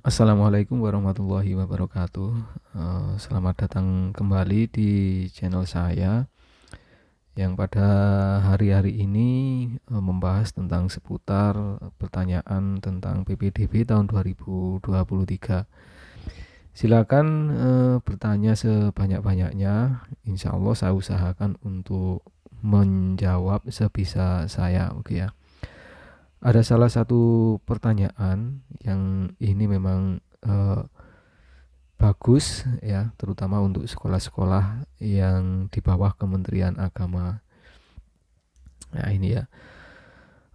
Assalamualaikum warahmatullahi wabarakatuh. Selamat datang kembali di channel saya yang pada hari-hari ini membahas tentang seputar pertanyaan tentang PPDB tahun 2023. Silakan bertanya sebanyak-banyaknya. Insya Allah saya usahakan untuk menjawab sebisa saya. Oke ya. Ada salah satu pertanyaan yang ini memang bagus ya, terutama untuk sekolah-sekolah yang di bawah Kementerian Agama. Nah ini ya.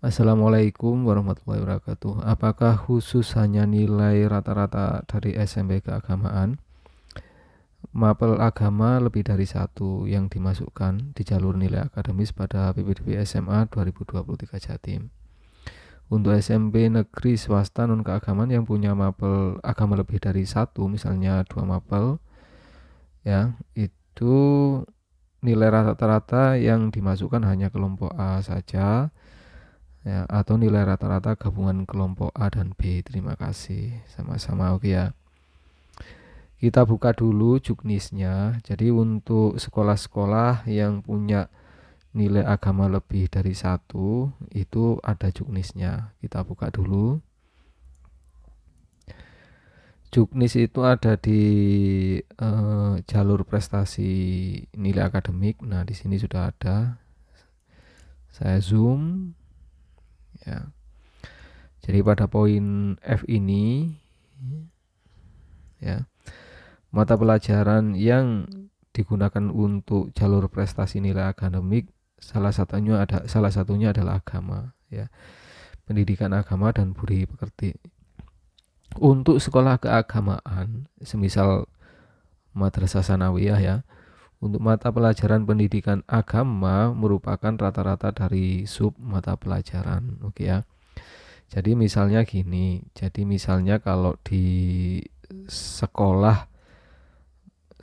Assalamualaikum warahmatullahi wabarakatuh. Apakah khusus hanya nilai rata-rata dari SMP keagamaan? Mapel agama lebih dari satu yang dimasukkan di jalur nilai akademis pada PPDB SMA 2023 Jatim. Untuk SMP negeri swasta non keagamaan yang punya mapel agama lebih dari satu, misalnya 2 mapel, ya itu nilai rata-rata yang dimasukkan hanya kelompok A saja, ya, atau nilai rata-rata gabungan kelompok A dan B. Terima kasih, sama-sama. Oke ya, kita buka dulu juknisnya. Jadi untuk sekolah-sekolah yang punya nilai agama lebih dari satu, itu ada juknisnya. Kita buka dulu. Juknis itu ada di jalur prestasi nilai akademik. Nah, di sini sudah ada. Saya zoom ya. Jadi pada poin F ini ya, mata pelajaran yang digunakan untuk jalur prestasi nilai akademik salah satunya adalah agama ya. Pendidikan agama dan budi pekerti. Untuk sekolah keagamaan, semisal Madrasah Sanawiyah ya, untuk mata pelajaran pendidikan agama merupakan rata-rata dari sub mata pelajaran. Oke ya. Jadi misalnya gini, kalau di sekolah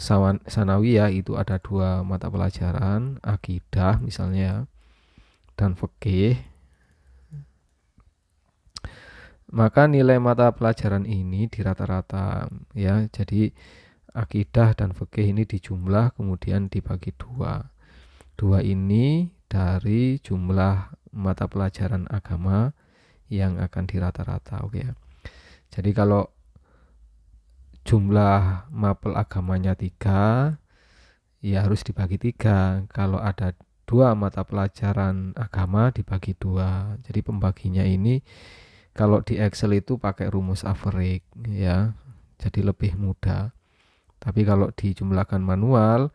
Sanawiyah itu ada 2 mata pelajaran, akidah misalnya dan fikih. Maka nilai mata pelajaran ini di rata-rata ya. Jadi akidah dan fikih ini dijumlah kemudian dibagi 2. 2 ini dari jumlah mata pelajaran agama yang akan dirata-rata. Oke ya. Jadi kalau jumlah mapel agamanya 3, ya harus dibagi 3. Kalau ada 2 mata pelajaran agama dibagi 2. Jadi pembaginya ini kalau di Excel itu pakai rumus average ya. Jadi lebih mudah. Tapi kalau dijumlahkan manual,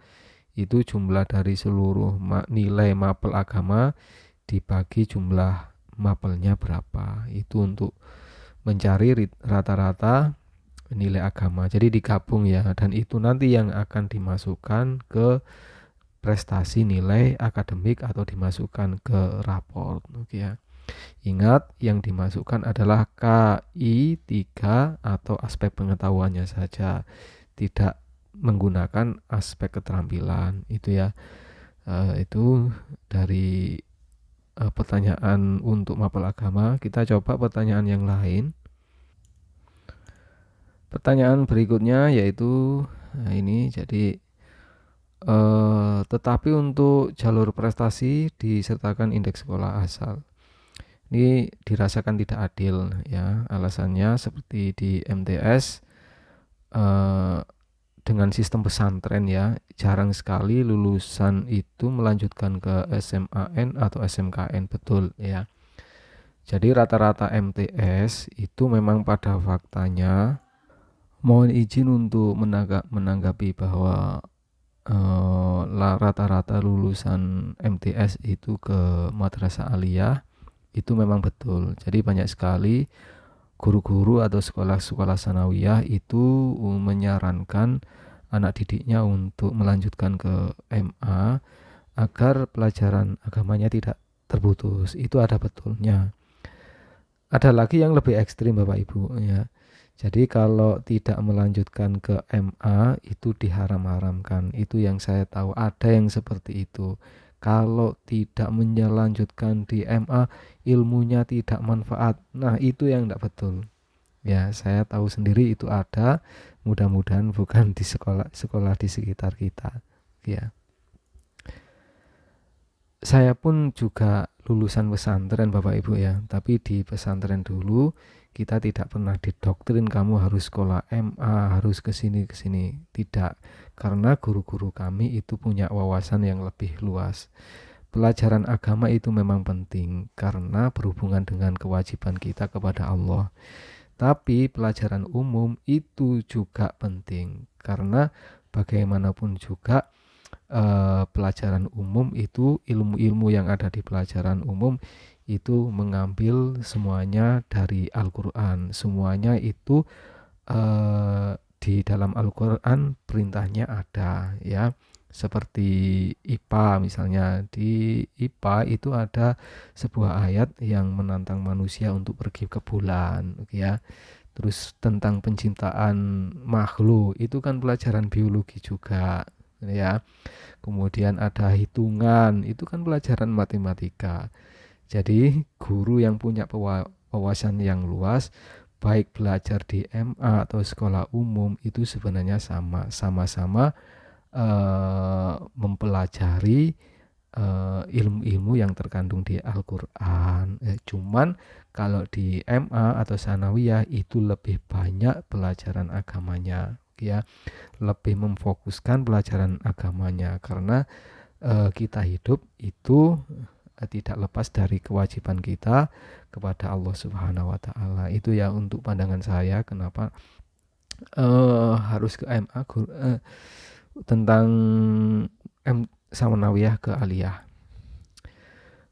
itu jumlah dari seluruh nilai mapel agama dibagi jumlah mapelnya berapa. Itu untuk mencari rata-rata nilai agama. Jadi digabung ya, dan itu nanti yang akan dimasukkan ke prestasi nilai akademik atau dimasukkan ke raport. Oke ya. Ingat, yang dimasukkan adalah KI 3 atau aspek pengetahuannya saja, tidak menggunakan aspek keterampilan. Itu ya. Itu dari pertanyaan untuk mapel agama. Kita coba pertanyaan yang lain. Pertanyaan berikutnya yaitu ini, jadi tetapi untuk jalur prestasi disertakan indeks sekolah asal. Ini dirasakan tidak adil ya. Alasannya seperti di MTS dengan sistem pesantren ya, jarang sekali lulusan itu melanjutkan ke SMAN atau SMKN, betul ya. Jadi rata-rata MTS itu memang pada faktanya, mohon izin untuk menanggapi bahwa rata-rata lulusan MTS itu ke Madrasah Aliyah itu memang betul. Jadi banyak sekali guru-guru atau sekolah-sekolah sanawiyah itu menyarankan anak didiknya untuk melanjutkan ke MA agar pelajaran agamanya tidak terputus. Itu ada betulnya. Ada lagi yang lebih ekstrim Bapak Ibu ya. Jadi kalau tidak melanjutkan ke MA itu diharam-haramkan. Itu yang saya tahu, ada yang seperti itu. Kalau tidak melanjutkan di MA, ilmunya tidak manfaat. Nah, itu yang tidak betul Ya, saya tahu sendiri itu ada, mudah-mudahan bukan di sekolah-sekolah di sekitar kita. Ya. Saya pun juga lulusan pesantren Bapak Ibu ya, tapi di pesantren dulu kita tidak pernah didoktrin kamu harus sekolah MA, harus ke sini. Tidak, karena guru-guru kami itu punya wawasan yang lebih luas. Pelajaran agama itu memang penting karena berhubungan dengan kewajiban kita kepada Allah. Tapi pelajaran umum itu juga penting karena bagaimanapun juga pelajaran umum itu ilmu-ilmu yang ada di pelajaran umum itu mengambil semuanya dari Al-Quran. Semuanya itu di dalam Al-Quran perintahnya ada ya. Seperti IPA misalnya, di IPA itu ada sebuah ayat yang menantang manusia untuk pergi ke bulan ya. Terus tentang penciptaan makhluk itu kan pelajaran biologi juga ya. Kemudian ada hitungan, itu kan pelajaran matematika. Jadi guru yang punya wawasan yang luas, baik belajar di MA atau sekolah umum itu sebenarnya sama-sama mempelajari ilmu-ilmu yang terkandung di Al-Quran. Cuman kalau di MA atau Sanawiyah itu lebih banyak pelajaran agamanya, ya, lebih memfokuskan pelajaran agamanya karena kita hidup itu tidak lepas dari kewajiban kita kepada Allah Subhanahu wa taala. Itu ya untuk pandangan saya kenapa harus ke MA tentang Samanawiyah ke Aliyah.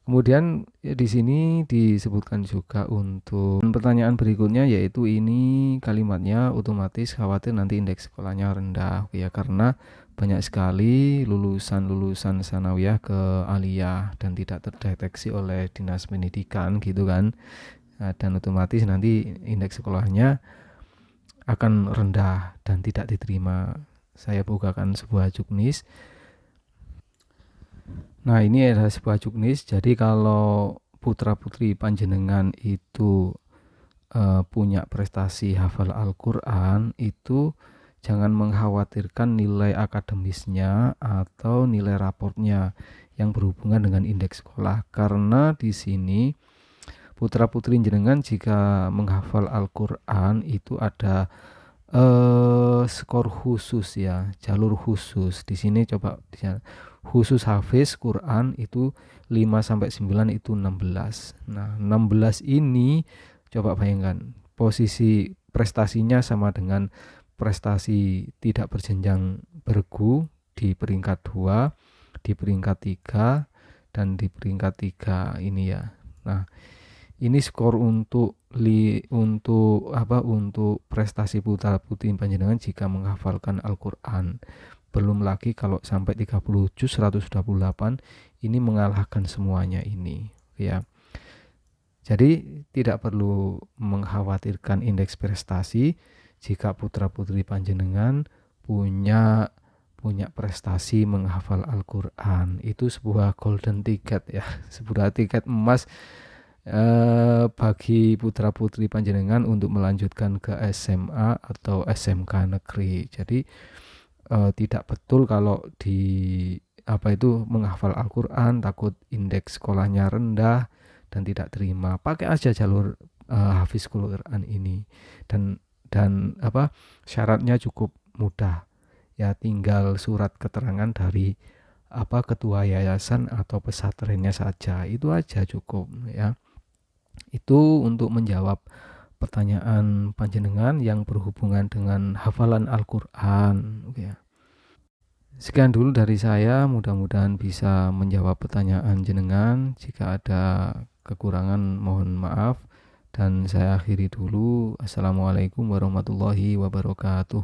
Kemudian di sini disebutkan juga untuk pertanyaan berikutnya, yaitu ini kalimatnya otomatis khawatir nanti indeks sekolahnya rendah ya, karena banyak sekali lulusan sanawiyah ke aliyah dan tidak terdeteksi oleh dinas pendidikan gitu kan. Dan otomatis nanti indeks sekolahnya akan rendah dan tidak diterima. Saya bukakan sebuah juknis. Nah, ini adalah sebuah juknis. Jadi kalau putra-putri panjenengan itu punya prestasi hafal Al-Quran, itu jangan mengkhawatirkan nilai akademisnya atau nilai raportnya yang berhubungan dengan indeks sekolah. Karena di sini putra-putri jenengan jika menghafal Al-Quran itu ada skor khusus ya, jalur khusus. Di sini coba khusus hafiz Quran itu 5 sampai 9 itu 16. Nah, 16 ini coba bayangkan posisi prestasinya sama dengan prestasi tidak berjenjang bergu di peringkat 2, di peringkat 3 dan di peringkat 3 ini ya. Nah, ini skor untuk untuk prestasi putra-putri panjenengan jika menghafalkan Al-Qur'an. Belum lagi kalau sampai 30 juz 128 ini mengalahkan semuanya ini ya. Jadi tidak perlu mengkhawatirkan indeks prestasi jika putra-putri panjenengan punya prestasi menghafal Al-Qur'an. Itu sebuah golden ticket ya, sebuah tiket emas bagi putra-putri panjenengan untuk melanjutkan ke SMA atau SMK negeri. Jadi tidak betul kalau di menghafal Al-Quran takut indeks sekolahnya rendah dan tidak terima. Pakai aja jalur hafiz Quran ini dan syaratnya cukup mudah ya, tinggal surat keterangan dari ketua yayasan atau pesantrennya saja, itu aja cukup ya. Itu untuk menjawab pertanyaan panjenengan yang berhubungan dengan hafalan Al-Quran ya. Sekian dulu dari saya, mudah-mudahan bisa menjawab pertanyaan jenengan. Jika ada kekurangan mohon maaf dan saya akhiri dulu. Assalamualaikum warahmatullahi wabarakatuh.